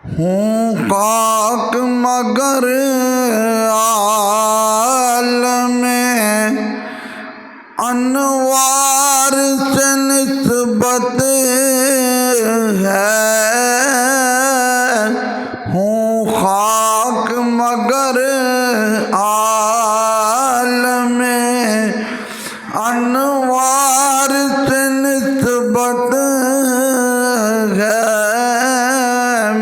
ہوں خاک مگر عالم انوار سے نسبت ہے، ہوں خاک مگر عالم انوار سے نسبت ہے،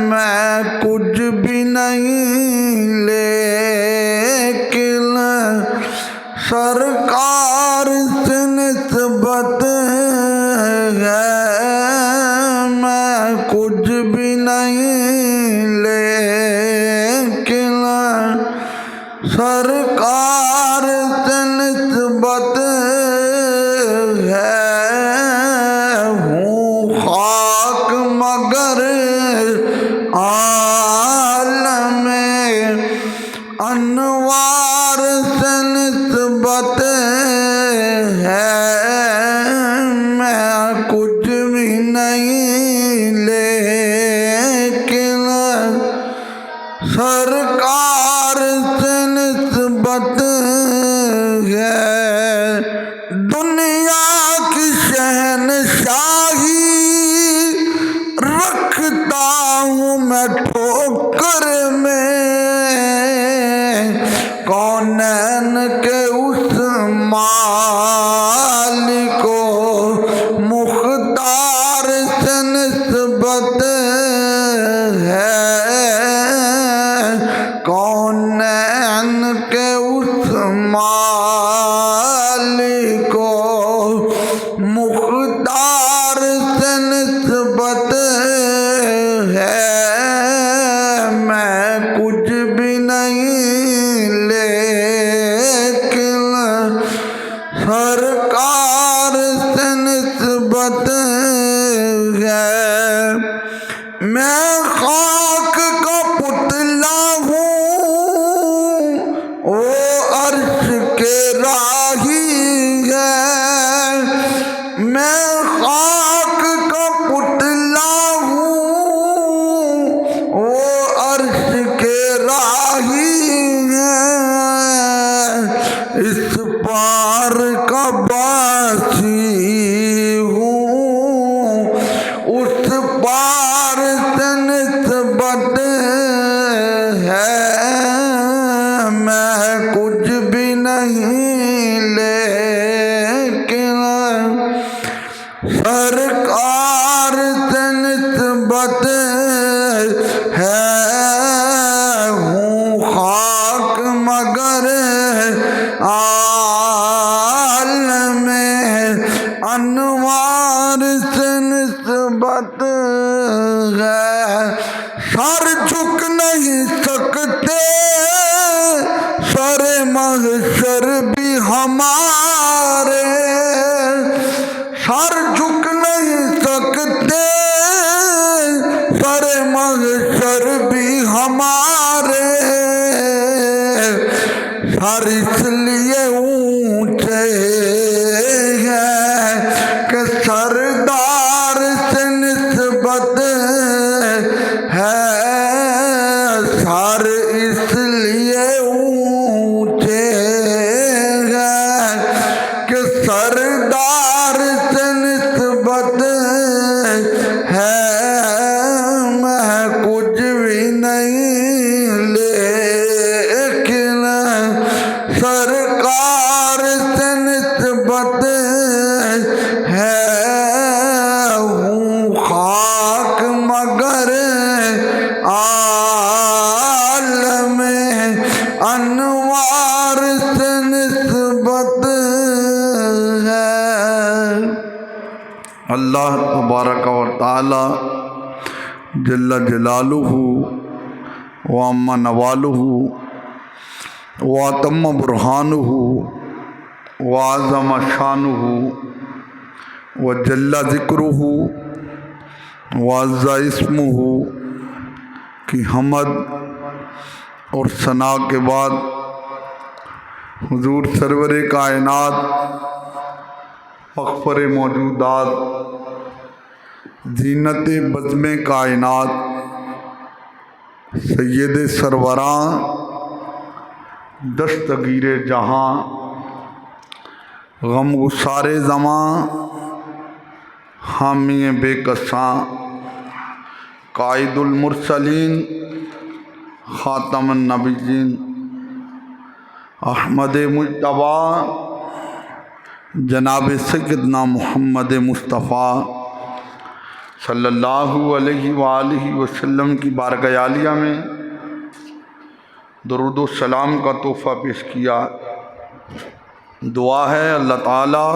میں کچھ بھی نہیں لیکن سرکار سے نسبت ہے، میں کچھ بھی نہیں لیکن سرکار سے نسبت ہے، ہوں خاک مگر عالم انوار سے نسبت ہے، میں کچھ بھی نہیں لیکن سرکار سے نسبت ہے، دنیا کی شہنشاہی رکھتا ہوں میں ٹھوکر میں، کونین کے اس مالک و مختار سے نسبت ہے، کونین کے اس مالک و مختار سے نسبت ہے، میں کچھ بھی نہیں لیکن سرکار سے نسبت ہے، میں خاک کا پتلا ہوں وہ عرش کے راہی ہے، میں خاک کا پتلا ہوں وہ عرش کے راہی ہے، اس پار کا باسی ہوں اس پار سے نسبت ہے، میں کچھ بھی نہیں لیکن سرکار سے نسبت ہے، ہوں خاک مگر عالم انوار سے نسبت ہے، سر جھک نہیں سکتے سر محشر بھی ہمارے، سر جھک نہیں سکتے سر محشر بھی ہمارے، سر اس لیے اونچے ہیں کہ سردار سے نسبت ہے، سر اس لیے اونچے ہیں کہ سردار سے نسبت ہے، میں کچھ بھی نہیں لیکن سرکار سے نسبت ہے، ہوں خاک مگر عالم انوار سے نسبت ہے۔ اللہ تبارک و تعالی جل جلالہ وعم نوالہ واتم برہانہ وعظم شانہ وجل ذکرہ وعز اسمہ کی حمد اور ثنا کے بعد حضور سرور کائنات مغفر موجودات زینت بزم کائنات سید سروراں دستگیر جہاں غم گسار زماں حامی بے کساں قائد المرسلین خاتم النبیین احمد مجتبیٰ جناب سیدنا محمد مصطفیٰ صلی اللہ علیہ وآلہ وسلم کی بارگاہ عالیہ میں درود و سلام کا تحفہ پیش کیا۔ دعا ہے اللہ تعالیٰ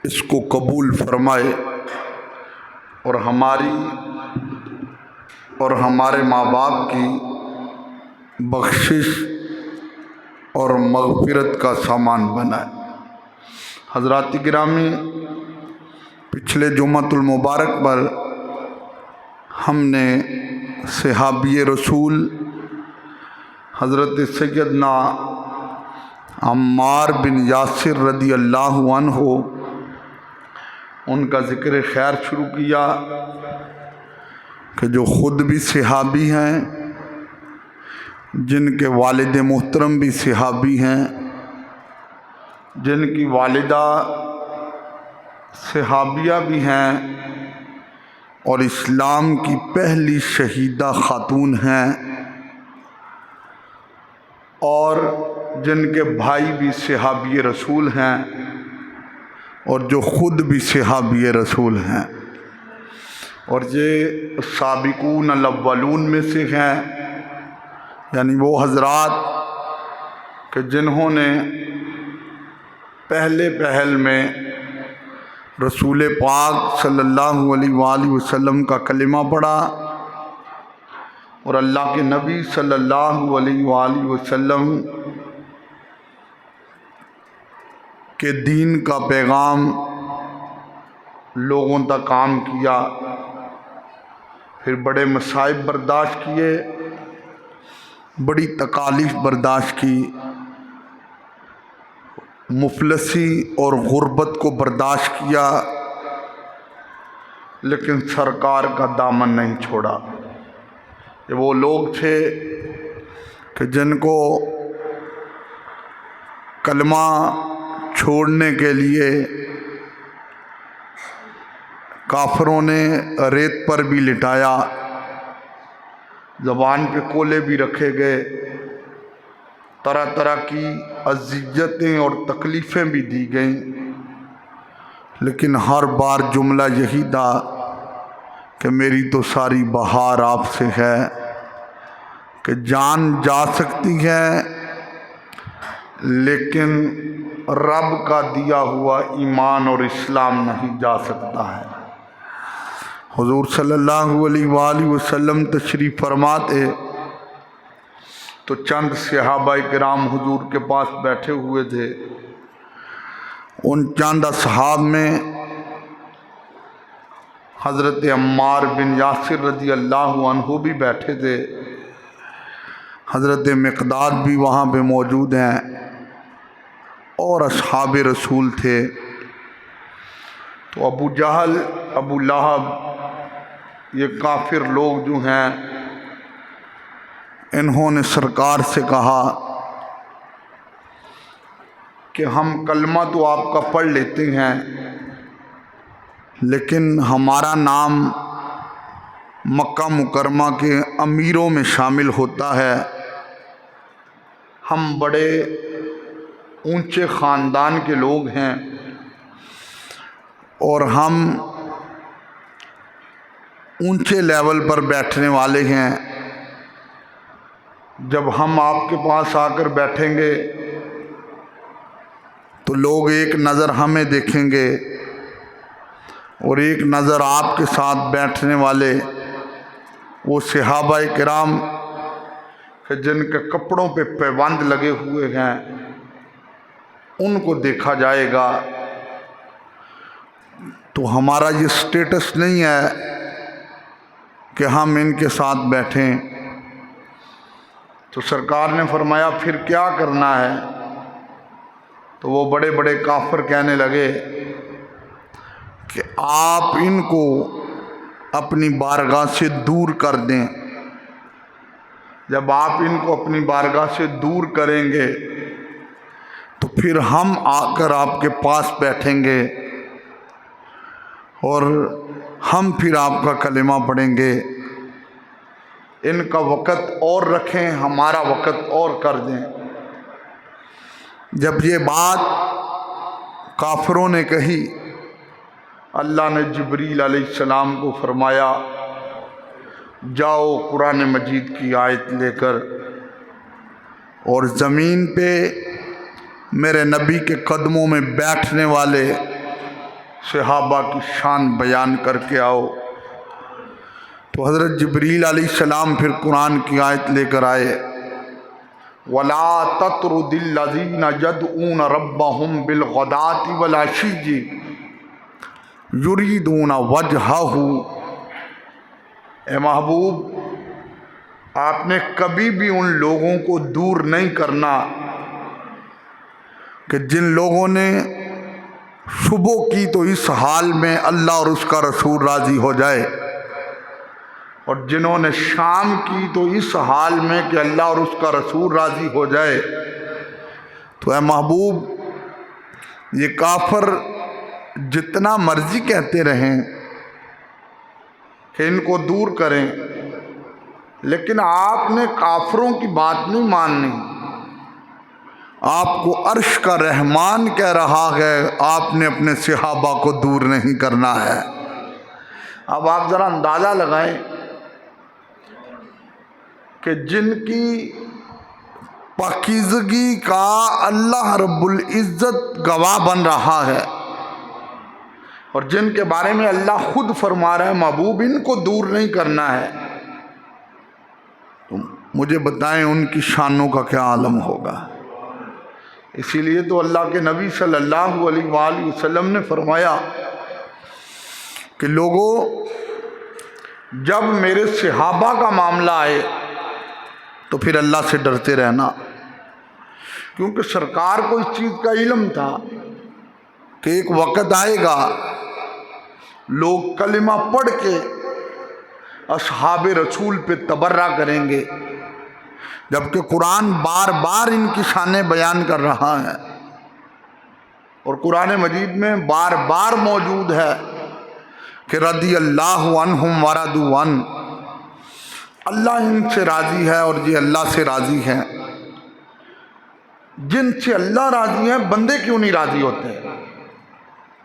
اس کو قبول فرمائے اور ہمارے ماں باپ کی بخشش اور مغفرت کا سامان بنائے۔ حضرات گرامی، پچھلے جمعۃ المبارک پر ہم نے صحابی رسول حضرت سیدنا عمار بن یاسر رضی اللہ عنہ ان کا ذکر خیر شروع کیا کہ جو خود بھی صحابی ہیں، جن کے والد محترم بھی صحابی ہیں، جن کی والدہ صحابیہ بھی ہیں اور اسلام کی پہلی شہیدہ خاتون ہیں، اور جن کے بھائی بھی صحابی رسول ہیں اور جو خود بھی صحابی رسول ہیں، اور یہ سابقون الاولون میں سے ہیں، یعنی وہ حضرات کہ جنہوں نے پہل میں رسول پاک صلی اللہ علیہ وآلہ وسلم کا کلمہ پڑھا اور اللہ کے نبی صلی اللہ علیہ وآلہ وسلم کے دین کا پیغام لوگوں تک عام کیا، پھر بڑے مصائب برداشت کیے، بڑی تکالیف برداشت کی، مفلسی اور غربت کو برداشت کیا، لیکن سرکار کا دامن نہیں چھوڑا۔ یہ وہ لوگ تھے کہ جن کو کلمہ چھوڑنے کے لیے کافروں نے ریت پر بھی لٹایا، زبان پہ کولے بھی رکھے گئے، طرح طرح کی اذیتیں اور تکلیفیں بھی دی گئیں، لیکن ہر بار جملہ یہی تھا کہ میری تو ساری بہار آپ سے ہے، کہ جان جا سکتی ہے لیکن رب کا دیا ہوا ایمان اور اسلام نہیں جا سکتا ہے۔ حضور صلی اللہ علیہ وآلہ وسلم تشریف فرماتے تو چند صحابہ کرام حضور کے پاس بیٹھے ہوئے تھے۔ ان چند اصحاب میں حضرت عمار بن یاسر رضی اللہ عنہ بھی بیٹھے تھے، حضرت مقداد بھی وہاں پہ موجود ہیں، اور اصحاب رسول تھے۔ تو ابو جہل، ابو لہب، یہ کافر لوگ جو ہیں، انہوں نے سرکار سے کہا کہ ہم کلمہ تو آپ کا پڑھ لیتے ہیں، لیکن ہمارا نام مکہ مکرمہ کے امیروں میں شامل ہوتا ہے، ہم بڑے اونچے خاندان کے لوگ ہیں اور ہم اونچے لیول پر بیٹھنے والے ہیں۔ جب ہم آپ کے پاس آ کر بیٹھیں گے تو لوگ ایک نظر ہمیں دیکھیں گے اور ایک نظر آپ کے ساتھ بیٹھنے والے وہ صحابہ کرام کہ جن کے کپڑوں پہ پیبند لگے ہوئے ہیں ان کو دیکھا جائے گا۔ تو ہمارا یہ سٹیٹس نہیں ہے کہ ہم ان کے ساتھ بیٹھیں۔ تو سرکار نے فرمایا پھر کیا کرنا ہے؟ تو وہ بڑے بڑے کافر کہنے لگے کہ آپ ان کو اپنی بارگاہ سے دور کر دیں، جب آپ ان کو اپنی بارگاہ سے دور کریں گے تو پھر ہم آ کر آپ کے پاس بیٹھیں گے اور ہم پھر آپ کا کلمہ پڑھیں گے۔ ان کا وقت اور رکھیں، ہمارا وقت اور کر دیں۔ جب یہ بات کافروں نے کہی، اللہ نے جبریل علیہ السلام کو فرمایا جاؤ قرآن مجید کی آیت لے کر اور زمین پہ میرے نبی کے قدموں میں بیٹھنے والے صحابہ کی شان بیان کر کے آؤ۔ تو حضرت جبریل علیہ السلام پھر قرآن کی آیت لے کر آئے، وَلَا تَطْرُدِ الَّذِينَ يَدْعُونَ رَبَّهُمْ بِالْغَدَاةِ وَالْعَشِيِّ يُرِيدُونَ وَجْهَهُ۔ اے محبوب، آپ نے کبھی بھی ان لوگوں کو دور نہیں کرنا کہ جن لوگوں نے صبح کی تو اس حال میں اللہ اور اس کا رسول راضی ہو جائے، اور جنہوں نے شام کی تو اس حال میں کہ اللہ اور اس کا رسول راضی ہو جائے۔ تو اے محبوب، یہ کافر جتنا مرضی کہتے رہیں کہ ان کو دور کریں، لیکن آپ نے کافروں کی بات نہیں ماننی۔ آپ کو عرش کا رحمان کہہ رہا ہے، آپ نے اپنے صحابہ کو دور نہیں کرنا ہے۔ اب آپ ذرا اندازہ لگائیں کہ جن کی پاکیزگی کا اللہ رب العزت گواہ بن رہا ہے اور جن کے بارے میں اللہ خود فرما رہا ہے محبوب ان کو دور نہیں کرنا ہے، تو مجھے بتائیں ان کی شانوں کا کیا عالم ہوگا۔ اسی لیے تو اللہ کے نبی صلی اللہ علیہ وآلہ وسلم نے فرمایا کہ لوگوں، جب میرے صحابہ کا معاملہ آئے تو پھر اللہ سے ڈرتے رہنا، کیونکہ سرکار کو اس چیز کا علم تھا کہ ایک وقت آئے گا لوگ کلمہ پڑھ کے اصحاب رسول پہ تبرہ کریں گے، جبکہ قرآن بار بار ان کی شانیں بیان کر رہا ہے، اور قرآن مجید میں بار بار موجود ہے کہ رضی اللہ عنہم ورضوا عنہ، اللہ ان سے راضی ہے اور یہ اللہ سے راضی ہے۔ جن سے اللہ راضی ہے بندے کیوں نہیں راضی ہوتے؟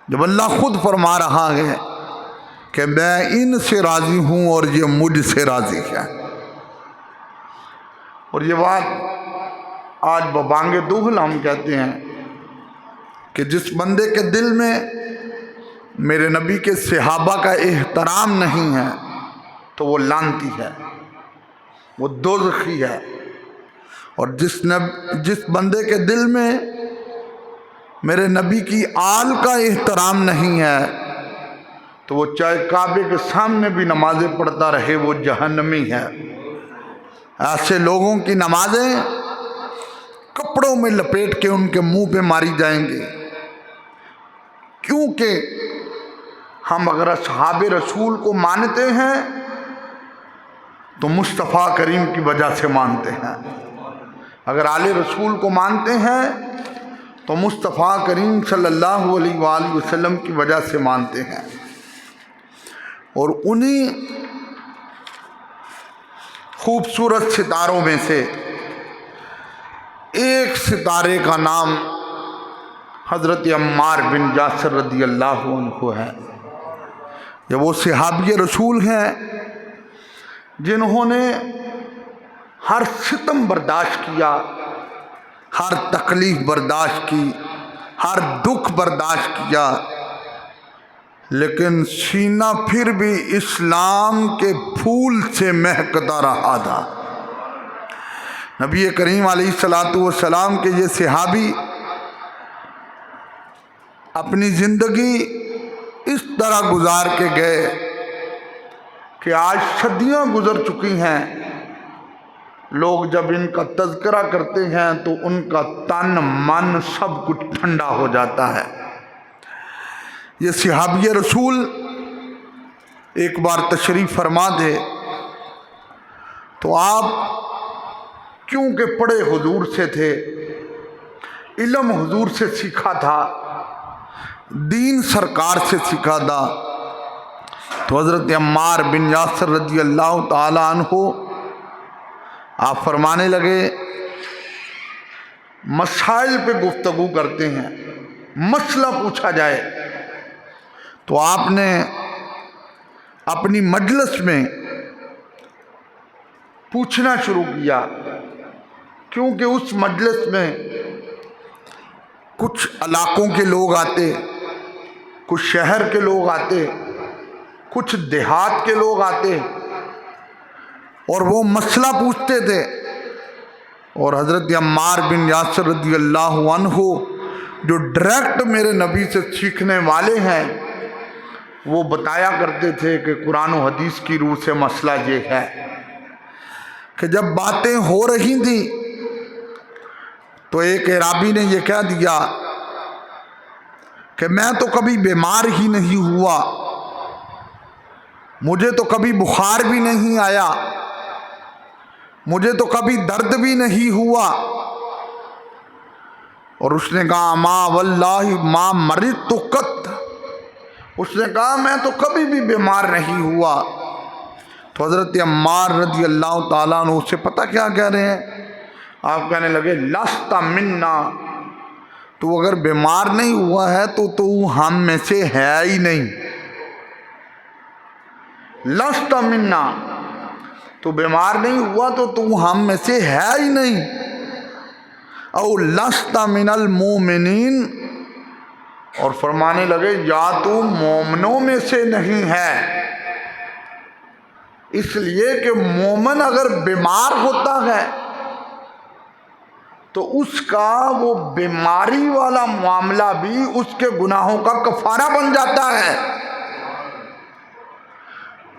جب اللہ خود فرما رہا ہے کہ میں ان سے راضی ہوں اور یہ مجھ سے راضی ہے۔ اور یہ بات آج ببانگ دغل ہم کہتے ہیں کہ جس بندے کے دل میں میرے نبی کے صحابہ کا احترام نہیں ہے تو وہ لعنتی ہے، وہ دوزخی ہے، اور جس بندے کے دل میں میرے نبی کی آل کا احترام نہیں ہے تو وہ چاہے کعبے کے سامنے بھی نمازیں پڑھتا رہے وہ جہنمی ہے۔ ایسے لوگوں کی نمازیں کپڑوں میں لپیٹ کے ان کے منہ پہ ماری جائیں گی، کیونکہ ہم اگر اصحاب رسول کو مانتے ہیں تو مصطفیٰ کریم کی وجہ سے مانتے ہیں، اگر آل رسول کو مانتے ہیں تو مصطفیٰ کریم صلی اللہ علیہ وآلہ وسلم کی وجہ سے مانتے ہیں۔ اور انہی خوبصورت ستاروں میں سے ایک ستارے کا نام حضرت عمار بن یاسر رضی اللہ عنہ ہے۔ یہ وہ صحابی رسول ہیں جنہوں نے ہر ستم برداشت کیا، ہر تکلیف برداشت کی، ہر دکھ برداشت کیا، لیکن سینہ پھر بھی اسلام کے پھول سے مہکتا رہا تھا۔ نبی کریم علیہ الصلوۃ والسلام کے یہ صحابی اپنی زندگی اس طرح گزار کے گئے کہ آج صدیاں گزر چکی ہیں، لوگ جب ان کا تذکرہ کرتے ہیں تو ان کا تن من سب کچھ ٹھنڈا ہو جاتا ہے۔ یہ صحابی رسول ایک بار تشریف فرما دے تو آپ کیونکہ پڑھے حضور سے تھے، علم حضور سے سیکھا تھا، دین سرکار سے سیکھا تھا۔ تو حضرت عمار بن یاسر رضی اللہ تعالی عنہ آپ فرمانے لگے، مسائل پہ گفتگو کرتے ہیں، مسئلہ پوچھا جائے تو آپ نے اپنی مجلس میں پوچھنا شروع کیا، کیونکہ اس مجلس میں کچھ علاقوں کے لوگ آتے، کچھ شہر کے لوگ آتے، کچھ دیہات کے لوگ آتے اور وہ مسئلہ پوچھتے تھے، اور حضرت عمار بن یاسر رضی اللہ عنہ جو ڈائریکٹ میرے نبی سے سیکھنے والے ہیں، وہ بتایا کرتے تھے کہ قرآن و حدیث کی روح سے مسئلہ یہ ہے کہ جب باتیں ہو رہی تھیں تو ایک اعرابی نے یہ کہہ دیا کہ میں تو کبھی بیمار ہی نہیں ہوا، مجھے تو کبھی بخار بھی نہیں آیا، مجھے تو کبھی درد بھی نہیں ہوا۔ اور اس نے کہا ما واللہ ما مرضت قط، اس نے کہا میں تو کبھی بھی بیمار نہیں ہوا۔ تو حضرت عمار رضی اللہ تعالیٰ عنہ سے پتہ کیا کہہ رہے ہیں؟ آپ کہنے لگے لست منا، تو اگر بیمار نہیں ہوا ہے تو ہم میں سے ہے ہی نہیں۔ لست منا، تو بیمار نہیں ہوا تو ہم میں سے ہے ہی نہیں۔ او لست من المومنین، اور فرمانے لگے یا تو مومنوں میں سے نہیں ہے، اس لیے کہ مومن اگر بیمار ہوتا ہے تو اس کا وہ بیماری والا معاملہ بھی اس کے گناہوں کا کفارہ بن جاتا ہے۔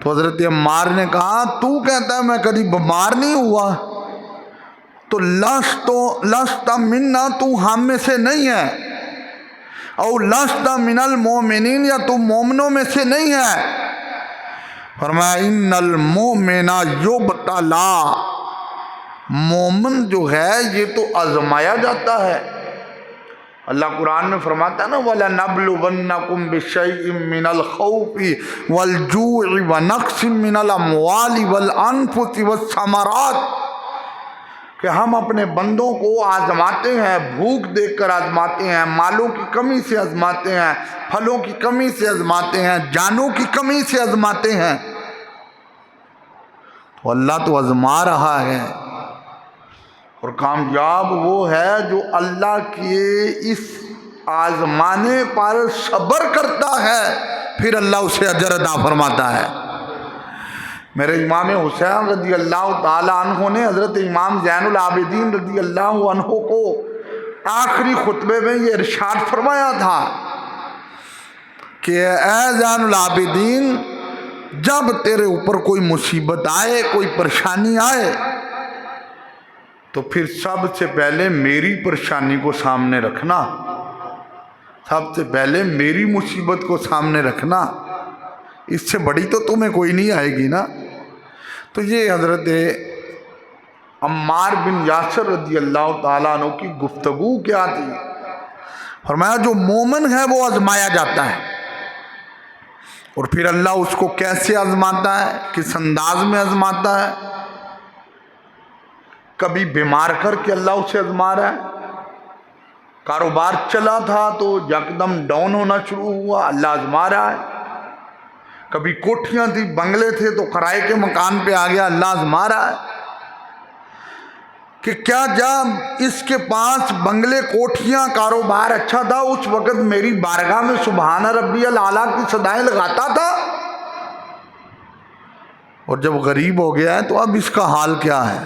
تو حضرت عمار نے کہا تو کہتا ہے میں کبھی بیمار نہیں ہوا، تو لست منا، تو ہم میں سے نہیں ہے، او لست من المومنین، یا تو مومنوں میں سے نہیں ہے۔ فرمایا ان المومن یبتلا، مومن جو ہے یہ تو آزمایا جاتا ہے۔ اللہ قرآن میں فرماتا ہے نا وَلَنَبْلُوَنَّكُمْ بِشَيْءٍ مِّنَ الْخَوْفِ وَالْجُوعِ وَنَقْصٍ مِّنَ الْأَمْوَالِ وَالْأَنفُسِ وَالثَّمَرَاتِ، کہ ہم اپنے بندوں کو آزماتے ہیں، بھوک دیکھ کر آزماتے ہیں، مالوں کی کمی سے آزماتے ہیں، پھلوں کی کمی سے آزماتے ہیں، جانوں کی کمی سے آزماتے ہیں۔ تو اللہ تو آزما رہا ہے، اور کامیاب وہ ہے جو اللہ کے اس آزمانے پر صبر کرتا ہے، پھر اللہ اسے اجر عطا فرماتا ہے۔ میرے امام حسین رضی اللہ تعالی عنہ نے حضرت امام زین العابدین رضی اللہ عنہ کو آخری خطبے میں یہ ارشاد فرمایا تھا کہ اے زین العابدین، جب تیرے اوپر کوئی مصیبت آئے، کوئی پریشانی آئے، تو پھر سب سے پہلے میری پریشانی کو سامنے رکھنا، سب سے پہلے میری مصیبت کو سامنے رکھنا، اس سے بڑی تو تمہیں کوئی نہیں آئے گی نا۔ تو یہ حضرت عمار بن یاسر رضی اللہ تعالیٰ عنہ کی گفتگو کیا تھی؟ فرمایا جو مومن ہے وہ آزمایا جاتا ہے، اور پھر اللہ اس کو کیسے آزماتا ہے، کس انداز میں آزماتا ہے؟ کبھی بیمار کر کے اللہ اسے آزما رہا ہے، کاروبار چلا تھا تو یکدم ڈاؤن ہونا شروع ہوا، اللہ آزما رہا ہے۔ کبھی کوٹھیاں تھی، بنگلے تھے تو کرائے کے مکان پہ آ گیا، اللہ آزما رہا ہے کہ کیا جب اس کے پاس بنگلے، کوٹھیاں، کاروبار اچھا تھا، اس وقت میری بارگاہ میں سبحان ربی الاعلیٰ کی صدائیں لگاتا تھا، اور جب غریب ہو گیا ہے تو اب اس کا حال کیا ہے؟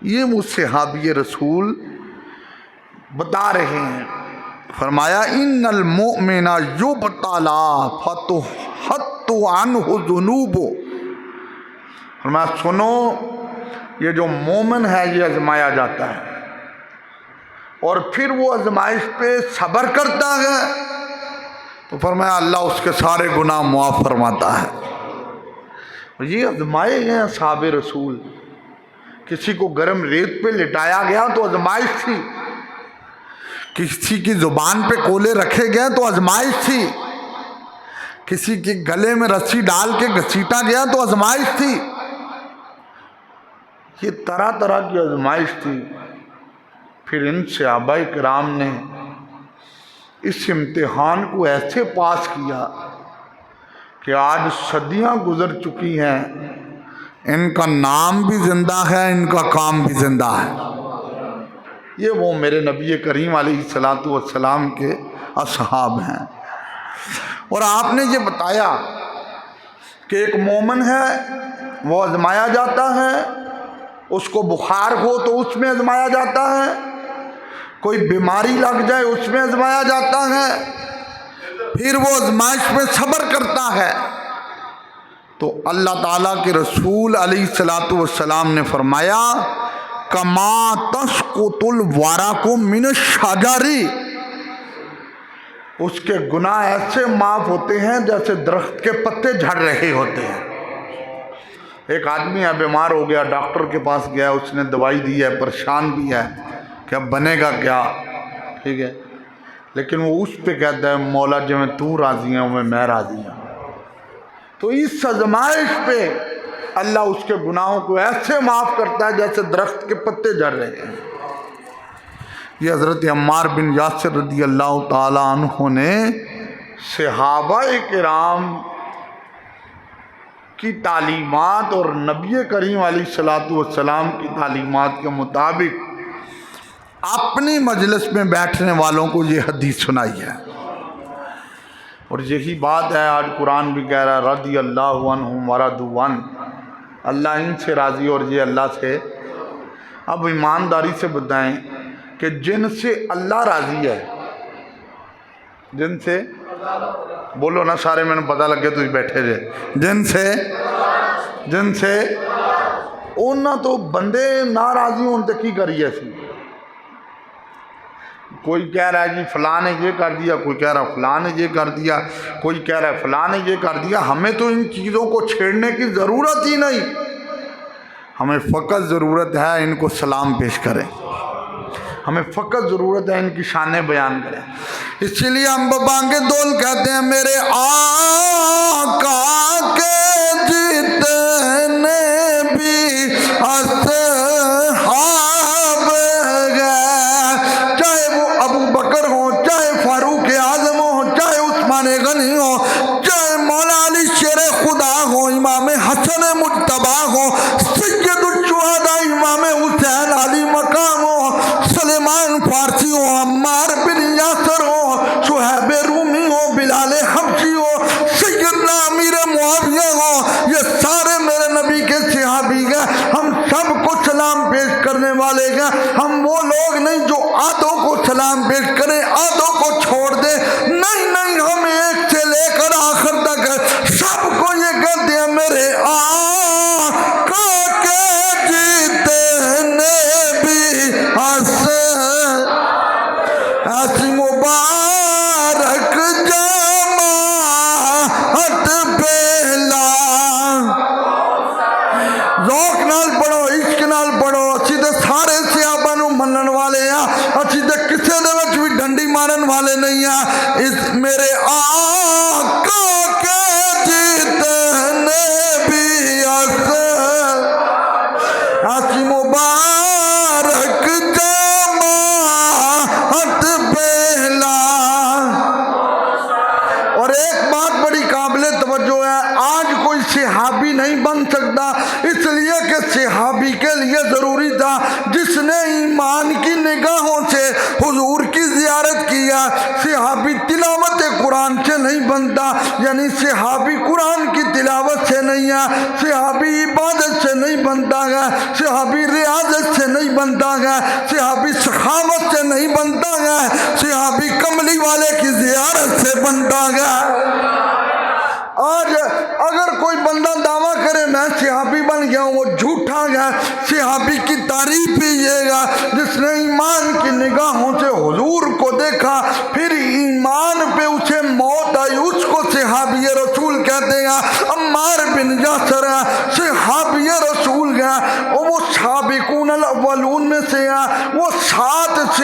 یہ مجھ صحابی رسول بتا رہے ہیں۔ فرمایا ان المؤمن یبتلا فتحط عنہ ذنوب، فرمایا سنو یہ جو مومن ہے یہ آزمایا جاتا ہے، اور پھر وہ آزمائش پہ صبر کرتا ہے تو فرمایا اللہ اس کے سارے گناہ معاف فرماتا ہے۔ یہ آزمائے گئے اصحاب رسول کسی کو گرم ریت پہ لٹایا گیا تو آزمائش تھی، کسی کی زبان پہ کولے رکھے گئے تو آزمائش تھی، کسی کے گلے میں رسی ڈال کے گھسیٹا گیا تو آزمائش تھی۔ یہ طرح طرح کی آزمائش تھی۔ پھر ان صحابہ کرام نے اس امتحان کو ایسے پاس کیا کہ آج صدیاں گزر چکی ہیں، ان کا نام بھی زندہ ہے، ان کا کام بھی زندہ ہے۔ یہ وہ میرے نبی کریم علیہ الصلوۃ والسلام کے اصحاب ہیں۔ اور آپ نے یہ بتایا کہ ایک مومن ہے وہ آزمایا جاتا ہے، اس کو بخار ہو تو اس میں آزمایا جاتا ہے، کوئی بیماری لگ جائے اس میں آزمایا جاتا ہے، پھر وہ آزمائش میں صبر کرتا ہے۔ تو اللہ تعالیٰ کے رسول علیہ الصلوۃ والسلام نے فرمایا کما تسقط الورق من الشجر، اس کے گناہ ایسے معاف ہوتے ہیں جیسے درخت کے پتے جھڑ رہے ہوتے ہیں۔ ایک آدمی ہے بیمار ہو گیا، ڈاکٹر کے پاس گیا، اس نے دوائی دی ہے، پریشان بھی ہے کہ اب بنے گا کیا، ٹھیک ہے، لیکن وہ اس پہ کہتا ہے مولا جو میں تو راضی ہوں میں راضی ہوں۔ تو اس آزمائش پہ اللہ اس کے گناہوں کو ایسے معاف کرتا ہے جیسے درخت کے پتے جھڑ رہے ہیں۔ یہ حضرت عمار بن یاسر رضی اللہ تعالی عنہ نے صحابہ کرام کی تعلیمات اور نبی کریم علیہ الصلوۃ والسلام کی تعلیمات کے مطابق اپنی مجلس میں بیٹھنے والوں کو یہ حدیث سنائی ہے۔ اور یہی بات ہے آج قرآن بھی کہہ رہا ہے رضی اللہ عنہم ورضوا عنہ، اللہ ان سے راضی اور یہ اللہ سے۔ اب ایمانداری سے بتائیں کہ جن سے اللہ راضی ہے، جن سے بولو نا سارے میں نے پتہ لگے تو بیٹھے رہے، جن سے اونا تو بندے ناراضی ہوں تے کی کریے سی۔ کوئی کہہ رہا ہے جی فلاں نے یہ کر دیا، کوئی کہہ رہا ہے فلاں نے یہ کر دیا، کوئی کہہ رہا ہے فلاں نے یہ کر دیا۔ ہمیں تو ان چیزوں کو چھیڑنے کی ضرورت ہی نہیں، ہمیں فقط ضرورت ہے ان کو سلام پیش کریں، ہمیں فقط ضرورت ہے ان کی شانیں بیان کریں۔ اسی لیے ہم بانگے دول کہتے ہیں میرے آقا کے جتنے بھی اصحاب گئے، چاہے وہ ابو بکر ہو، چاہے فاروق اعظم ہو، چاہے عثمان غنی ہو، چاہے مولا علی شیر خدا ہو، امام حسن مجتبی ہو، سید الشہداء امام حسین علی مقام ہو، سلیمان فارسی ہو، عمار بن یاسر ہو، صہیب رومی ہو، بلال حبشی ہو، سیدنا امیر معاویہ ہو، یہ سارے میرے نبی کے صحابی ہیں۔ ہم سب کو سلام پیش کرنے والے ہیں۔ ہم وہ لوگ نہیں جو آدھوں کو سلام پیش کریں، آدھوں کو چھوڑ دیں، نہیں نہیں، ہم ایک سے لے کر آخر تک سب کو یہ کہتے ہیں میرے آقا کے جتنے بھی ایسی مبارک جماعت پہلا ذوق نال پڑھو، عشق نال پڑھو۔ اسی دے سارے صحابہ نو منن والے ہیں، اسی دے کسے دے وچ بھی ڈنڈی مارن والے نہیں ہیں۔ اس میرے آقا کے جتنے بھی ایسی مبارک جماعت پہلا۔ اور ایک بات بڑی قابل توجہ ہے، آج کوئی صحابی نہیں بن سکتا، اس لیے کہ صحابی کے لیے ضروری تھا جس نے ایمان کی نگاہوں سے حضور کی زیارت کیا۔ صحابی تلاوت قرآن سے نہیں بنتا، یعنی صحابی قرآن کی تلاوت سے نہیں ہے، صحابی عبادت سے نہیں بنتا ہے، صحابی ریاضت سے نہیں بنتا ہے، صحابی سخاوت سے نہیں بنتا ہے، صحابی کملی والے کی زیارت سے بنتا ہے۔ آج اگر کوئی بندہ دعویٰ کرے میں صحابی بن گیا ہوں، وہ جھوٹا ہے۔ صحابی کی تعریف بھی یہ گا جس نے ایمان کی نگاہوں سے حضور کو دیکھا، پھر ایمان پہ اسے موت آئی، اس کو صحابی رسول کہتے ہیں۔ عمار بن یاسر صحابی رسول ہے، وہ سابق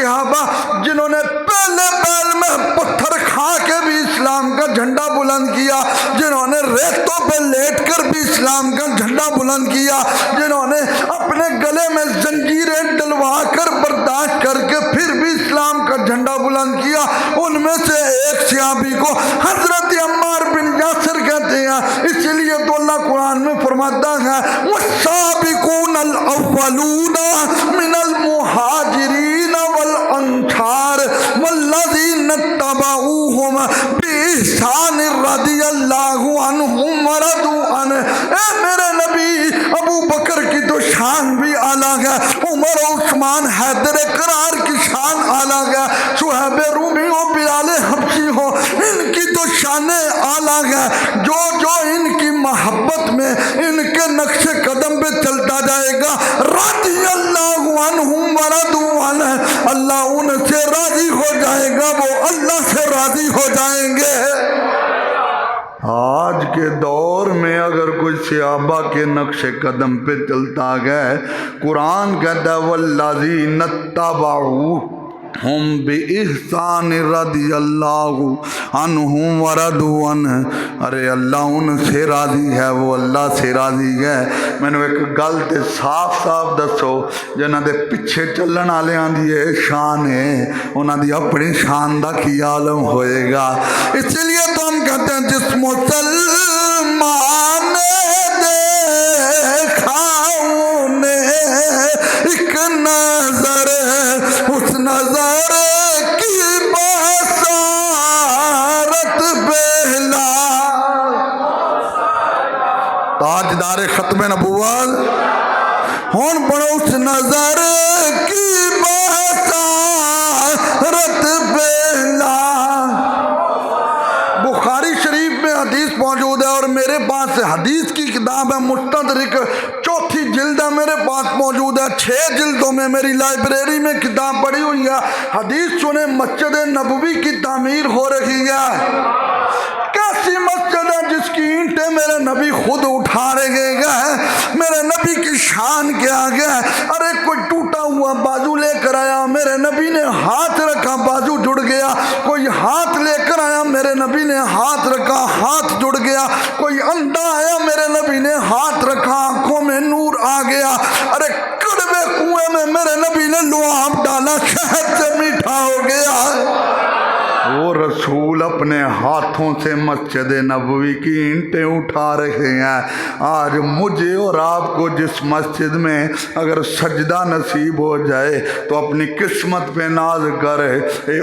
صحابہ جنہوں نے پہلے پہل میں پتھر کھا کے بھی اسلام کا جھنڈا بلند کیا، جنہوں نے ریتوں پہ لیٹ کر بھی اسلام کا جھنڈا بلند کیا، جنہوں نے اپنے گلے میں زنجیریں ڈلوا کر برداشت کر کے پھر بھی اسلام کا جھنڈا بلند کیا، ان میں سے ایک صحابی کو حضرت عمار بن یاسر کہتے ہیں۔ اس لیے تو اللہ قرآن میں فرماتا ہے والسابقون الاولون من المہاجرین والانصار والذین اتبعوہم بإحسان رضی اللہ عنہم ورضوا عنہ۔ اے میرے نبی، ابو بکر کی تو شان بھی الگ ہے، عمر و عثمان حیدر کرار کی شان الگ ہے، صہیب رومی ہو بلال حبشی ہو، ان کی تو شانیں الگ ہے۔ جو جو ان کی محبت میں ان کے نقش قدم پہ چلتا جائے گا رضی اللہ عنہم ورضوا عنہ، اللہ ان سے راضی ہو جائے گا، وہ اللہ سے راضی ہو جائیں گے۔ آج کے دور میں اگر کوئی صحابہ کے نقش قدم پہ چلتا گئے، قرآن کہتا ہے والذین اتبعوہم بإحسان رضی اللہ عنہم ورضوا عنہ، ارے اللہ ان سے راضی ہے، وہ اللہ سے راضی ہے۔ میں نے ایک گل تے صاف صاف دسو، جنہاں دے پیچھے چلن والیاں دی شان ہے، انہاں دی اپنی شان دا کی عالم ہوئے گا۔ اس لیے تو ہم کہتے ہیں جس مسلمان نے دیکھا انہیں ایک نظر، اس نظر کی بصارت بہلا، تاجدار ختم نبوت ہون پڑھو، اس نظر کی بصارت بہلا۔ بخاری شریف میں حدیث موجود ہے، اور میرے پاس حدیث کی کتاب ہے مستدرک، چوتھی جلد ہے میرے پاس موجود ہے، 6 جلدوں میں میری لائبریری میں کتاب پڑی ہوئی ہے۔ حدیث سنے مسجد نبوی کی تعمیر ہو رہی ہے، کیسی مسجد ہے جس کی اینٹیں میرے نبی خود اٹھا رہے گئے، میرے نبی کی شان کے آگے۔ ارے کوئی ٹوٹا ہوا بازو لے کر آیا، میرے نبی نے ہاتھ رکھا، بازو جڑ گیا، کوئی ہاتھ لے کر آیا، میرے نبی نے ہاتھ رکھا، ہاتھ جڑ گیا، کوئی اندھا آیا، میرے نبی نے ہاتھ رکھا، آنکھوں میں نور آ گیا۔ ارے کڑوے کنویں میں میرے نبی نے لعاب ڈالا، شہد سے میٹھا ہو گیا۔ وہ رسول اپنے ہاتھوں سے مسجد نبوی کی اینٹیں اٹھا رہے ہیں۔ آج مجھے اور آپ کو جس مسجد میں اگر سجدہ نصیب ہو جائے تو اپنی قسمت پہ ناز کرے،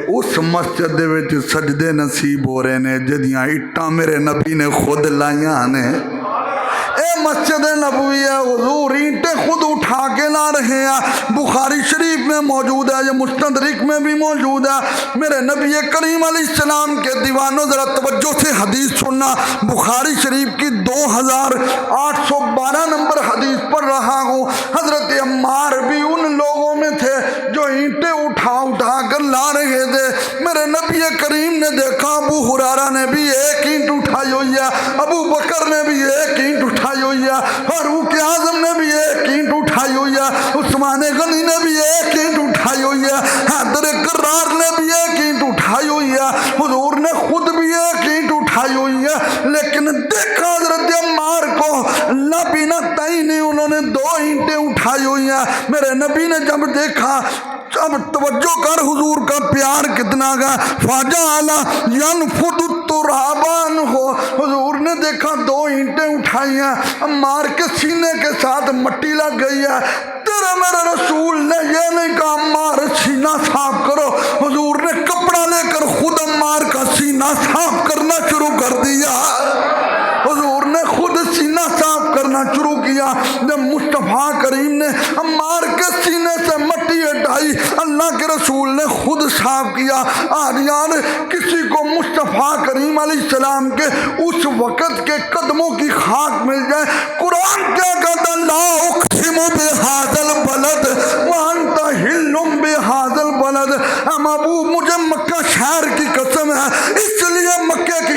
اس مسجد دے وچ سجدے نصیب ہو رہے نے جدیاں اٹاں میرے نبی نے خود لائیاں نے۔ اے مسجد نبوی ہے، حضور اینٹیں خود اٹھا کے لا رہے ہیں۔ بخاری شریف میں موجود ہے، یہ مستدرک میں بھی موجود ہے۔ میرے نبی کریم علیہ السلام کے دیوانوں ذرا توجہ سے حدیث سننا، بخاری شریف کی 2812 نمبر حدیث پڑھ رہا ہوں۔ حضرت عمار بھی ان لوگوں میں تھے جو اینٹیں اٹھا اٹھا کر لا رہے تھے۔ میرے نبی کریم نے دیکھا، ابو ہریرہ نے بھی ایک اینٹ اٹھائی ہوئی ہے، ابو بکر نے بھی ایک اینٹ اٹھائی ہوئی ہے، فاروق اعظم نے بھی ایک اینٹ اٹھائی ہوئی ہے، عثمان غنی نے بھی ایک اینٹ اٹھائی ہوئی ہے، حیدر کرار نے بھی ایک اینٹ اٹھائی ہوئی ہے، حضور نے خود بھی ایک اینٹ اٹھائی ہوئی ہے۔ لیکن دیکھا حضرت عمار کو لبینہ تئی نے، انہوں نے 2 اینٹیں اٹھائی ہوئی ہیں۔ میرے نبی نے جب دیکھا، اب توجہ کر حضور کا پیار کتنا گا، فجعل ينفض التراب عنہ، حضور نے دیکھا 2 اینٹیں اٹھائی ہیں، عمار کے سینے کے ساتھ مٹی لگ گئی ہے۔ تیرے میرے رسول نے یہ نہیں کہا عمار سینہ صاف کرو، حضور نے کپڑا لے کر خود عمار کا سینہ صاف کرنا شروع کر دیا۔ حضور نے خود سینہ صاف کرنا شروع کیا۔ جب مصطفیٰ کریم نے عمار کے سینے سے مٹی ہٹائی، اللہ کے رسول نے خود صاف کیا۔ آج یار کسی کو مصطفیٰ کریم علیہ السلام کے اس وقت کے قدموں کی خاک مل جائے، قرآن کیا کہتا، لا اقسم بہذا البلد وانت حل بہذا البلد، محبوب مجھے مکہ شہر کی قسم ہے، اس لیے مکے کی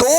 2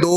2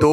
2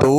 2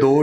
2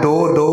2-2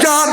4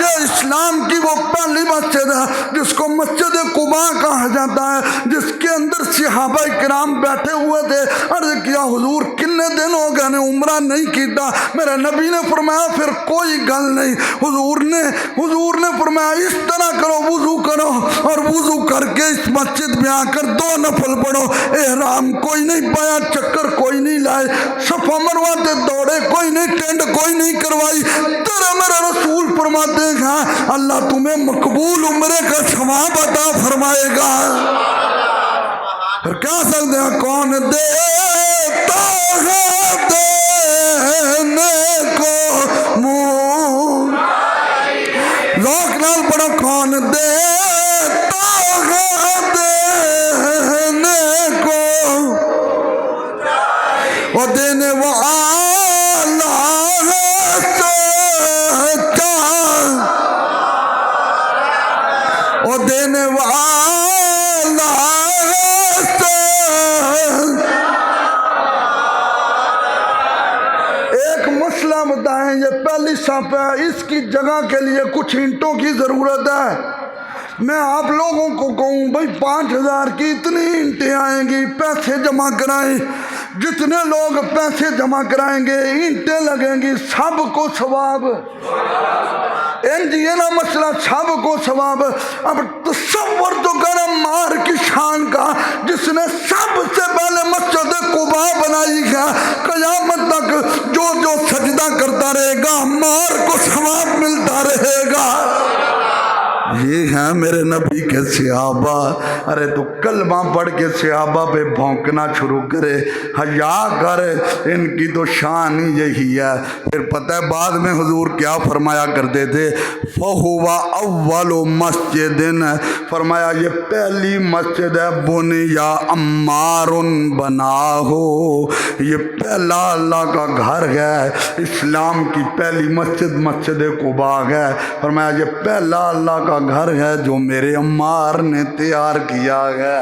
یہ اسلام کی وہ پہلی مسجد ہے جس کو مسجد قباء کہا جاتا ہے، جس کے اندر صحابہ کرام بیٹھے ہوئے تھے۔ عرض کیا حضور کتنے دن ہو گئے نے عمرہ نہیں کیتا؟ میرے نبی نے فرمایا پھر کوئی گل نہیں۔ حضور نے فرمایا اس طرح کرو، وضو کرو اور وضو کر کے اس مسجد میں آ کر 2 نفل پڑھو۔ احرام کوئی نہیں پایا، چکر کوئی نہیں لائے، صفا مروہ تے دوڑے کوئی نہیں، ٹینڈ کوئی نہیں کروائی۔ تیرا میرا رسول فرماتے ہیں اللہ تمہیں مقبول عمرے کا ثواب عطا فرمائے گا۔ پھر کیا سکتے ہیں کون دیتا ہے دینے کو منہ، ذوق نال پڑھو، کون دیتا ہے دینے کو، وہ دینے والا ہے سچا، وہ دینے والا ہے سچا۔ ایک مسئلہ بتائیں، یہ پہلی صف ہے، اس کی جگہ کے لیے کچھ اینٹوں کی ضرورت ہے۔ میں آپ لوگوں کو کہوں بھائی 5000 کی اتنی اینٹیں آئیں گی، پیسے جمع کرائیں، جتنے لوگ پیسے جمع کرائیں گے اینٹیں لگیں گی، سب کو ثواب۔ یہ نا مسئلہ، سب کو ثواب۔ اب تصور تو کر عمار کی شان کا، جس نے سب سے پہلے مسجد قباء بنائی ہے، قیامت تک جو سجدہ کرتا رہے گا عمار کو ثواب ملتا رہے گا۔ یہ ہیں میرے نبی کے صحابہ۔ ارے تو کلمہ پڑھ کے صحابہ پہ بھونکنا شروع کرے، حیا کر، ان کی تو شان ہی یہی ہے۔ پھر پتہ ہے بعد میں حضور کیا فرمایا کرتے تھے؟ فَهُوَ أَوَّلُ مَسْجِدٍ، فرمایا یہ پہلی مسجد ہے، بُنِیَ عَمَّارٌ بنا ہو، یہ پہلا اللہ کا گھر ہے۔ اسلام کی پہلی مسجد قباء ہے۔ فرمایا یہ پہلا اللہ کا گھر ہے جو میرے عمار نے تیار کیا ہے،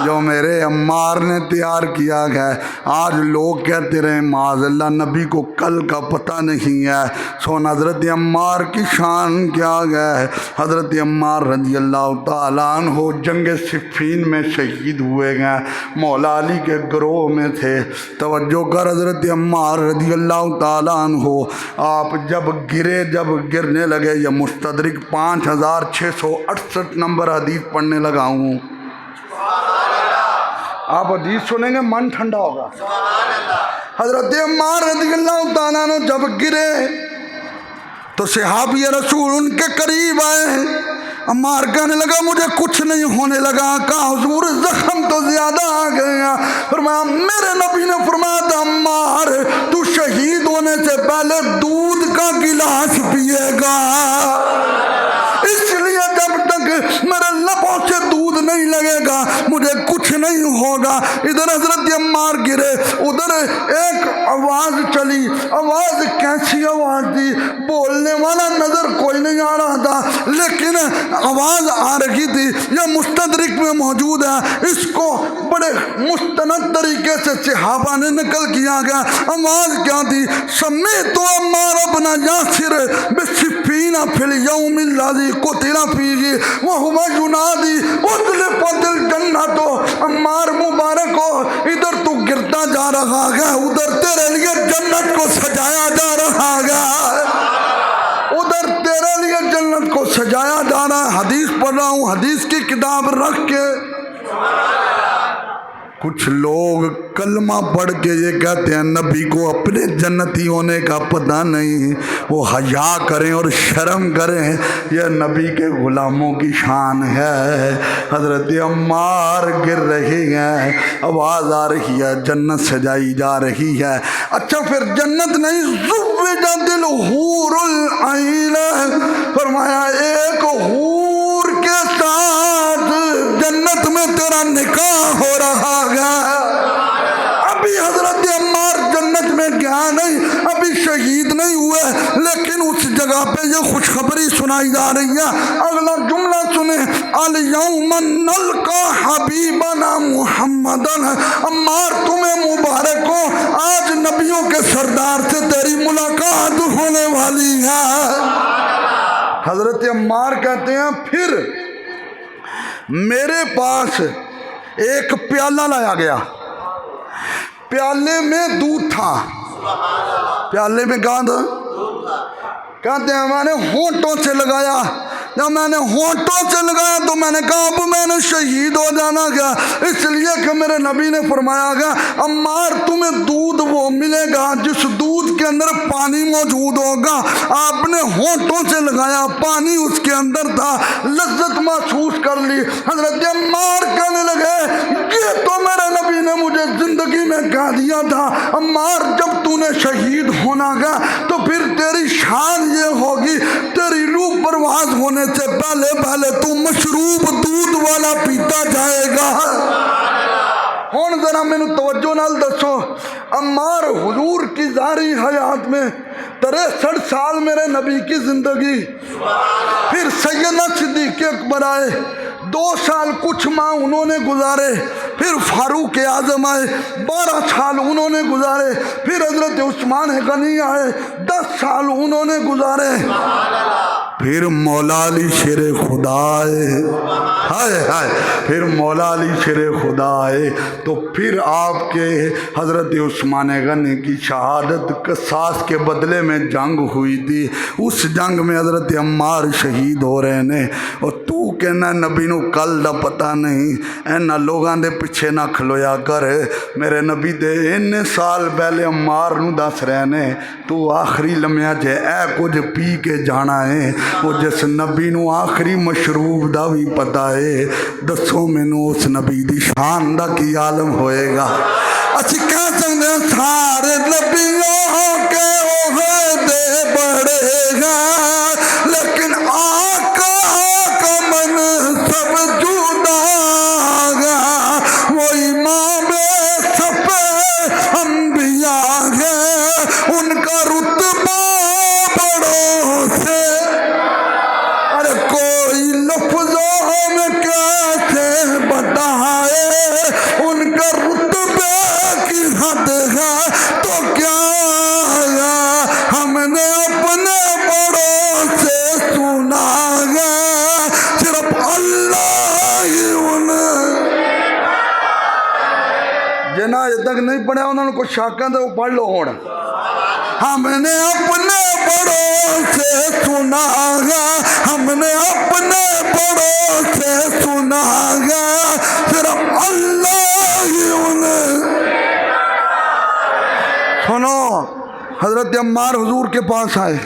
جو میرے عمار نے تیار کیا ہے۔ آج لوگ کہتے رہے معاذ اللہ نبی کو کل کا پتہ نہیں ہے، سون حضرت عمار کی شان کیا ہے۔ حضرت عمار رضی اللہ تعالیٰ عنہ جنگ صفین میں شہید ہوئے گئے، مولا علی کے گروہ میں تھے۔ توجہ کر، حضرت عمار رضی اللہ تعالیٰ عنہ آپ جب گرنے لگے، یہ مستدرک 5668 نمبر حدیث پڑھنے لگا ہوں۔ آپ حدیث سنیں گے من ٹھنڈا ہوگا۔ حضرت عمار رضی اللہ تعالیٰ عنہ جب گرے تو صحابی رسول ان کے قریب آئے۔ عمار کہنے لگا مجھے کچھ نہیں ہونے لگا۔ کہا حضور زخم تو زیادہ آ گئے ہیں۔ فرمایا میرے نبی نے فرمایا تھا عمار تو شہید ہونے سے پہلے دودھ کا گلاس پیے گا، اس لیے جب تک میرے لبوں سے دودھ نہیں لگے گا مجھے کچھ نہیں ہوگا۔ ادھر حضرت عمار گرے، ادھر ایک آواز چلی۔ آواز کیسی آواز تھی؟ بولنے والا نظر کوئی نہیں آ رہا تھا، لیکن آواز آ رہی تھی۔ یہ مستدرک میں موجود ہے، اس کو بڑے مستند طریقے سے صحابہ نے نقل کیا گیا۔ آواز کیا تھی؟ سمیت عمار ابن یاسر بصفین فی الیوم الذی قتل فیہ وہو ینادی اطلقت الجنۃ۔ عمار مبارک ہو، ادھر تو گرتا جا رہا ہے، ادھر تیرے لیے جنت کو سجایا جا رہا ہے، ادھر تیرے لیے جنت کو سجایا جا رہا ہے۔ حدیث پڑھ رہا ہوں، حدیث کی کتاب رکھ کے۔ کچھ لوگ کلمہ پڑھ کے یہ کہتے ہیں نبی کو اپنے جنتی ہونے کا پتہ نہیں، وہ حیا کریں اور شرم کریں، یہ نبی کے غلاموں کی شان ہے۔ حضرت عمار گر رہے ہیں، آواز آ رہی ہے، جنت سجائی جا رہی ہے۔ اچھا پھر جنت نہیں، زوجت الحور العین، فرمایا ایک حور کے ساتھ جنت میں تیرا نکاح ہو رہا ہے۔ ابھی حضرت عمار جنت میں گیا نہیں، ابھی شہید نہیں ہوئے، لیکن اس جگہ پہ یہ خوشخبری سنائی جا رہی ہے۔ اگلا جملہ سنیں، الیوم نلقی حبیبنا محمدن، عمار تمہیں مبارک ہو، آج نبیوں کے سردار سے تیری ملاقات ہونے والی ہے۔ حضرت عمار کہتے ہیں پھر میرے پاس ایک پیالہ لایا گیا، پیالے میں دودھ تھا، پیالے میں کہاں تھا؟ کہتے ہیں میں نے ہونٹوں سے لگایا، جب میں نے ہونٹوں سے لگایا تو میں نے کہا اب میں نے شہید ہو جانا گیا، اس لیے کہ میرے نبی نے فرمایا گیا عمار تمہیں دودھ وہ ملے گا جس دودھ کے اندر پانی موجود ہوگا۔ آپ نے ہونٹوں سے لگایا، پانی اس کے اندر تھا، لذت محسوس کر لی۔ حضرت عمار کہنے لگے یہ تو میرے نبی نے مجھے زندگی میں کہہ دیا تھا، عمار جب تو نے شہید ہونا گا تو پھر تیری شان یہ ہوگی تیری روح پرواز ہونے سے پہلے پہلے تو مشروب دودھ والا پیتا جائے گا۔ ہون ذرا مینوں توجہ نال دسو، عمار حضور کی ظاہری حیات میں 63 سال میرے نبی کی زندگی، پھر سیدنا صدیق اکبر آئے 2 سال کچھ ماہ انہوں نے گزارے، پھر فاروق اعظم آئے 12 سال انہوں نے گزارے، پھر حضرت عثمان غنی آئے 10 سال انہوں نے گزارے، پھر مولا علی شیر خدا آئے، ہائے ہائے، پھر مولا علی شیر خدا آئے تو پھر آپ کے حضرت عثمان غنی کی شہادت قصاص کے بدلے میں جنگ ہوئی تھی، اس جنگ میں حضرت عمار شہید ہو رہے نے، اور تو کہنا نبی نو کل دا پتہ نہیں، اینا لوگاں دے پیچھے نہ کھلویا کر، میرے نبی دے ان سال پہلے عمار نو دس رہے نے تو آخری لمحہ جے اے کچھ پی کے جانا ہے، وہ جس نبی نو آخری مشروب دا بھی پتہ ہے، دسو مینوں اس نبی دی شان دا کی عالم ہوئے گا۔ اچھی کہہ سکتے ہیں سارے نبیوں کے عہدے بڑھے گا لیکن آقا کا منصب جدا گا، وہ امام صف انبیاء ہے ان کا رتبہ بڑوں سے، ارے کوئی لفظوں میں کیسے بتائے ان کا رتبہ کی حد ہے، تو کیا ہم نے اپنے بڑوں سے سنا ہے صرف اللہ ہی ان جنہاں یہ تک نہیں پڑھا انہوں نے کچھ شاکاں تو پڑھ لو ہونا، ہم نے اپنے بڑوں سے سنا ہے، ہم نے اپنے بڑوں سے سنا ہے صرف اللہ ہی انہیں۔ سنو حضرت عمار حضور کے پاس آئے،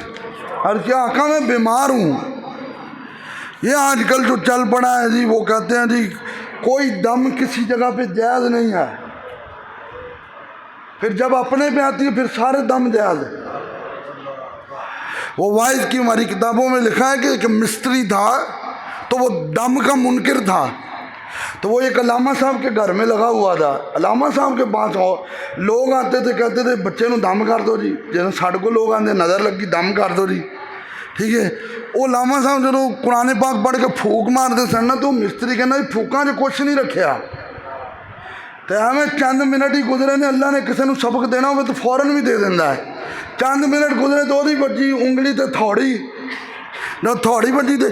اور کیا آقا میں بیمار ہوں، یہ آج کل جو چل پڑا ہے جی وہ کہتے ہیں جی کوئی دم کسی جگہ پہ جائز نہیں ہے، پھر جب اپنے پہ آتی ہے پھر سارے دم جائز ہے۔ وہ وائز کی ہماری کتابوں میں لکھا ہے کہ ایک مستری تھا تو وہ دم کا منکر تھا، تو وہ ایک علامہ صاحب کے گھر میں لگا ہوا تھا، علامہ صاحب کے پاس لوگ آتے تھے کہتے تھے بچے نو دم کر دو جی، جیسے ساڑھے کو لوگ آتے نظر لگی دم کر دو جی، ٹھیک ہے۔ وہ علامہ صاحب جو قرآن پاک پڑھ کے پھوک مارتے سن نا تو مستری کہنا پھوکاں جو کچھ نہیں رکھیا، تو ہمیں چند منٹ ہی گزرے نے، اللہ نے کسی نے سبق دینا ہوئے تو فوراً بھی دے دینا ہے، چند منٹ گزرے تو وہی بجی انگلی تے تھوڑی، جب تھوڑی بجی تے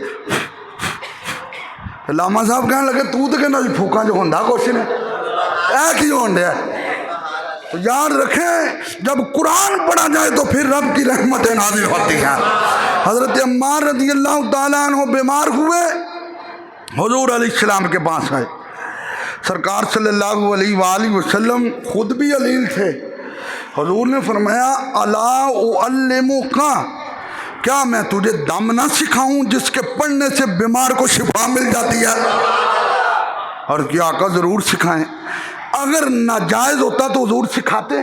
علامہ صاحب کہنے لگے تو کہنا جی پھوکاں جو ہوندا کچھ نہیں، اے کی ہون ڈیا۔ تو یاد رکھیں جب قرآن پڑھا جائے تو پھر رب کی رحمتیں نازل ہوتی ہیں۔ حضرت عمار رضی اللہ تعالیٰ عنہ بیمار ہوئے، حضور علیہ السلام کے پاس آئے، سرکار صلی اللہ علیہ وآلہ وسلم خود بھی علیل تھے، حضور نے فرمایا الا اعلمک، کیا میں تجھے دم نہ سکھاؤں جس کے پڑھنے سے بیمار کو شفا مل جاتی ہے؟ اور کیا آقا ضرور سکھائیں، اگر ناجائز ہوتا تو حضور سکھاتے؟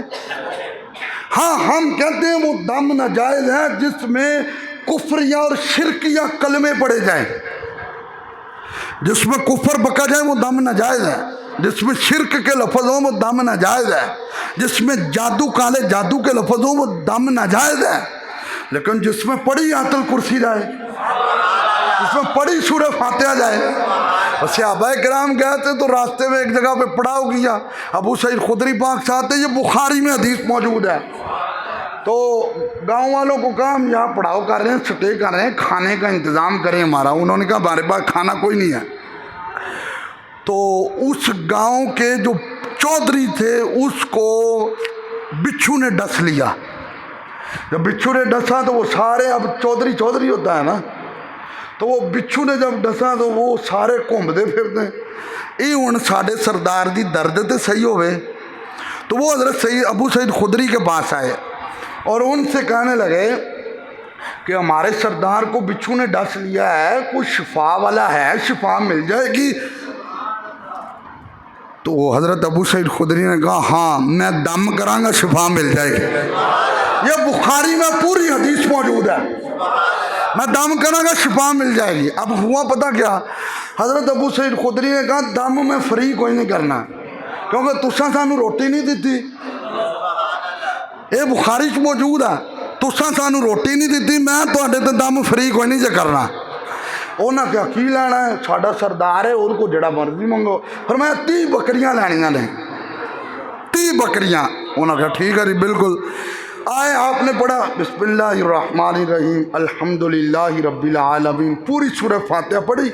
ہاں ہم کہتے ہیں وہ دم ناجائز ہے جس میں کفر اور شرک یا کلمے پڑے جائیں، جس میں کفر بکا جائے وہ دم ناجائز ہے، جس میں شرک کے لفظ ہوں وہ دم ناجائز ہے، جس میں جادو کالے جادو کے لفظ ہوں وہ دم ناجائز ہے، لیکن جس میں پڑھی آیت الکرسی جائے، جس میں پڑھی سورہ فاتحہ جائے۔ صحابہ کرام گئے تھے تو راستے میں ایک جگہ پہ پڑاؤ کیا، ابو سعید خدری پاک سے آتے، یہ بخاری میں حدیث موجود ہے، تو گاؤں والوں کو کہا ہم یہاں پڑاؤ کر رہے ہیں، سٹے کر رہے ہیں، کھانے کا انتظام کریں ہمارا۔ انہوں نے کہا ہمارے پاس کھانا کوئی نہیں ہے۔ تو اس گاؤں کے جو چودھری تھے اس کو بچھو نے ڈس لیا۔ جب بچھو نے ڈسا تو وہ سارے، اب چودھری ہوتا ہے نا، تو وہ بچھو نے جب ڈسا تو وہ سارے گھومتے پھرتے یہ ہوں ساڈے سردار دی درد تے صحیح ہوئے۔ تو وہ حضرت ابو سعید خدری کے پاس آئے اور ان سے کہنے لگے کہ ہمارے سردار کو بچھو نے ڈس لیا ہے، کوئی شفا والا ہے، شفا مل جائے گی؟ تو حضرت ابو سعید خدری نے کہا ہاں میں دم کراں گا، شفا مل جائے گی۔ یہ بخاری میں پوری حدیث موجود ہے، میں دم کراں گا شفا مل جائے گی۔ اب ہوا پتہ کیا، حضرت ابو سعید خدری نے کہا دم میں فری کوئی نہیں کرنا، کیونکہ تساں سانو روٹی نہیں دیتی، یہ بخاری چ موجود ہے، تساں سانو روٹی نہیں دیتی، میں تواڈے تے دم فری کوئی نہیں جے کرنا۔ انہاں کیا کی لینا ہے، ساڈا سردار ہے، اور کو جڑا مرضی منگو۔ فرمایا 30 بکریاں لینیاں نے، 30 بکریاں۔ انہاں کہا ٹھیک ہے جی بالکل۔ آئے آپ نے پڑھا بسم اللہ الرحمن الرحیم الحمدللہ رب العالمین، پوری سورہ فاتحہ پڑھی۔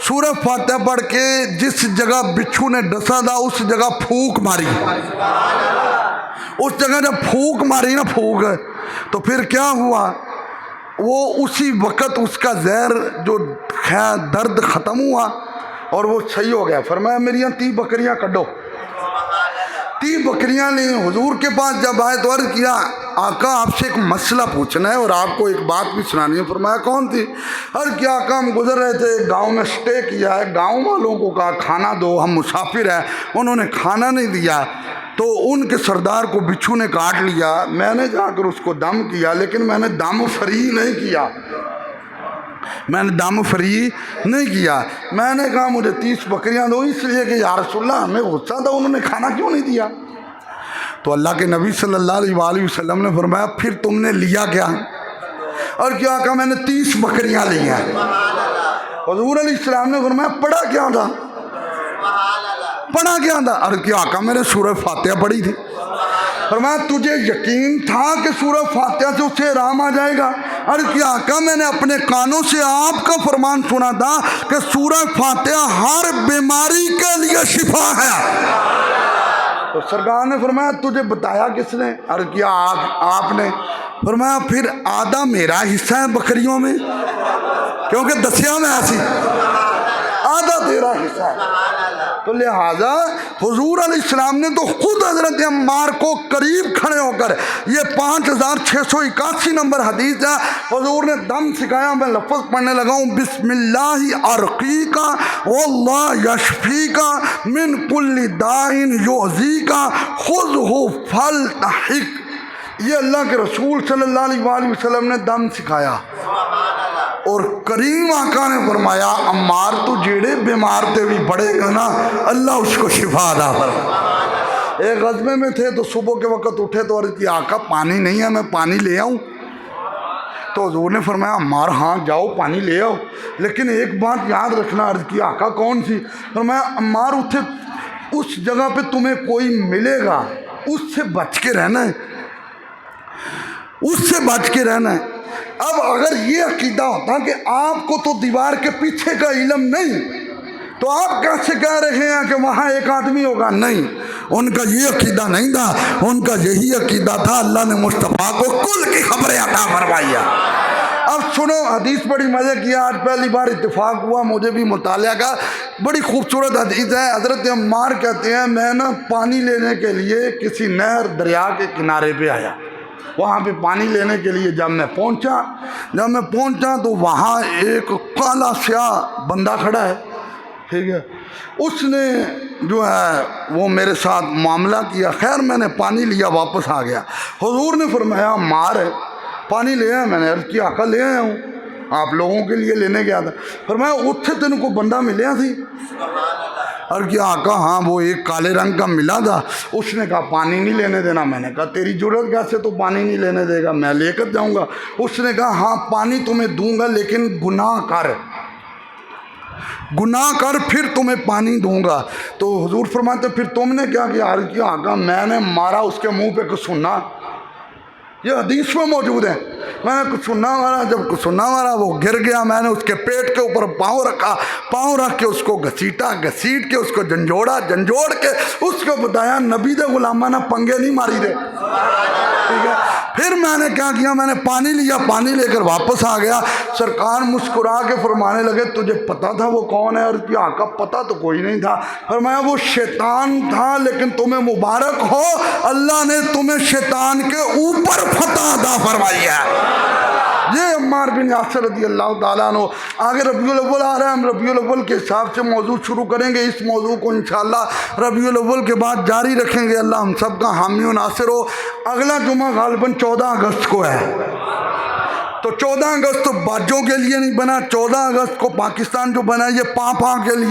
سورہ فاتحہ پڑھ کے جس جگہ بچھو نے ڈسا تھا اس جگہ پھونک ماری، اس جگہ جب پھونک ماری نا، پھونک، تو پھر کیا ہوا، وہ اسی وقت اس کا زہر جو درد ختم ہوا اور وہ صحیح ہو گیا۔ فرمایا میری 30 بکریاں کڈو۔ 30 بکریاں لیں، حضور کے پاس جب آئے تو عرض کیا آقا آپ سے ایک مسئلہ پوچھنا ہے اور آپ کو ایک بات بھی سنانی ہے۔ فرمایا کون تھی؟ عرض کیا آقا ہم گزر رہے تھے، گاؤں میں سٹے کیا ہے، گاؤں والوں کو کہا کھانا دو، ہم مسافر ہیں، انہوں نے کھانا نہیں دیا، تو ان کے سردار کو بچھو نے کاٹ لیا، میں نے جا کر اس کو دم کیا، لیکن میں نے دم فری نہیں کیا، میں نے دم فری نہیں کیا۔ میں نے کہا مجھے 30 بکریاں دو، اس لیے کہ یا رسول اللہ ہمیں غصہ تھا، انہوں نے کھانا کیوں نہیں دیا؟ تو اللہ کے نبی صلی اللہ علیہ وآلہ وسلم نے فرمایا پھر تم نے لیا کیا؟ اور کیا کہا میں نے 30 بکریاں لی ہیں۔ حضور علیہ السلام نے فرمایا پڑھا کیا تھا؟ پڑھا کیا تھا؟ اور کیا آقا میں نے سورہ فاتحہ پڑھی تھی۔ فرمایا تجھے یقین تھا کہ سورہ فاتحہ سے اسے آرام آ جائے گا؟ اور کیا آقا میں نے اپنے کانوں سے آپ کا فرمان سنا تھا کہ سورہ فاتحہ ہر بیماری کے لیے شفا ہے۔ تو سرکار نے فرمایا تجھے بتایا کس نے؟ اور کیا آپ نے؟ فرمایا پھر آدھا میرا حصہ ہے بکریوں میں، کیونکہ دسیا میں ایسی، آدھا تیرا حصہ ہے۔ تو لہٰذا حضور علیہ السلام نے تو خود حضرت عمار کو قریب کھڑے ہو کر، یہ 5681 نمبر حدیث ہے، حضور نے دم سکھایا، میں لفظ پڑھنے لگا ہوں بسم اللہ ارقیکا واللہ یشفیکا من کل دائن یعزیکا خذہ فلتحق۔ یہ اللہ کے رسول صلی اللہ علیہ وآلہ وسلم نے دم سکھایا، اور کریم آقا نے فرمایا عمار تو جیڑے بیمار تے بھی پڑے گا نا اللہ اس کو شفا عطا فرمائے۔ ایک غزوے میں تھے تو صبح کے وقت اٹھے تو عرض کی آقا پانی نہیں ہے، میں پانی لے آؤں؟ تو حضور نے فرمایا عمار ہاں جاؤ پانی لے آؤ، لیکن ایک بات یاد رکھنا۔ عرض کی آقا کون سی؟ فرمایا عمار اٹھے اس جگہ پہ تمہیں کوئی ملے گا اس سے بچ کے رہنا ہے، اس سے بچ کے رہنا ہے۔ اب اگر یہ عقیدہ ہوتا کہ آپ کو تو دیوار کے پیچھے کا علم نہیں تو آپ کیسے کہہ رہے ہیں کہ وہاں ایک آدمی ہوگا؟ نہیں، ان کا یہ عقیدہ نہیں تھا، ان کا یہی عقیدہ تھا اللہ نے مصطفیٰ کو کل کی خبریں عطا فرمائی ہے۔ اب سنو حدیث بڑی مزے کی، آج پہلی بار اتفاق ہوا مجھے بھی مطالعہ کا، بڑی خوبصورت حدیث ہے۔ حضرت عمار کہتے ہیں میں نا پانی لینے کے لیے کسی نہر دریا کے کنارے پہ آیا، وہاں پہ پانی لینے کے لیے جب میں پہنچا تو وہاں ایک کالا سیاہ بندہ کھڑا ہے، ٹھیک ہے، اس نے جو ہے وہ میرے ساتھ معاملہ کیا، خیر میں نے پانی لیا واپس آ گیا۔ حضور نے فرمایا مار ہے پانی لے آیا؟ میں نے عرض کیا آقا لے آیا ہوں، آپ لوگوں کے لیے لینے گیا تھا۔ فرمایا اتھے تین کو بندہ ملیا تھی؟ اور کیا آقا ہاں وہ ایک کالے رنگ کا ملا تھا، اس نے کہا پانی نہیں لینے دینا۔ میں نے کہا تیری جرت کیسے تو پانی نہیں لینے دے گا، میں لے کر جاؤں گا۔ اس نے کہا ہاں پانی تمہیں دوں گا لیکن گناہ کر پھر تمہیں پانی دوں گا۔ تو حضور فرماتے پھر تم نے کیا کیا؟ عرض کیا آقا میں نے مارا اس کے منہ پہ کچھ سننا، یہ حدیث میں موجود ہے. میں نے کسنا مارا، جب کسنا مارا وہ گر گیا، میں نے اس کے پیٹ کے اوپر پاؤں رکھا، پاؤں رکھ کے اس کو گھسیٹا، گھسیٹ کے اس کو جھنجھوڑا، جھنجھوڑ کے اس کو بتایا نبی دے غلامہ نہ پنگے نہیں ماری دے. ٹھیک ہے. پھر میں نے کیا کیا، میں نے پانی لیا، پانی لے کر واپس آ گیا. سرکار مسکرا کے فرمانے لگے تجھے پتا تھا وہ کون ہے؟ اور کیا آقا پتا تو کوئی نہیں تھا. فرمایا وہ شیطان تھا، لیکن تمہیں مبارک ہو اللہ نے تمہیں شیطان کے اوپر فتح عطا فرمائی ہے. یہ عمار بن یاسر رضی اللہ تعالیٰ عنہ. آگے ربیع الاول آ رہا ہے، ہم ربیع الاول کے حساب سے موضوع شروع کریں گے. اس موضوع کو انشاءاللہ ربیع الاول کے بعد جاری رکھیں گے. اللہ ہم سب کا حامی و ناصر ہو. اگلا جمعہ غالباً 14 اگست کو ہے، تو 14 اگست تو باجوں کے لیے نہیں بنا، 14 اگست کو پاکستان جو بنا یہ پاں کے لیے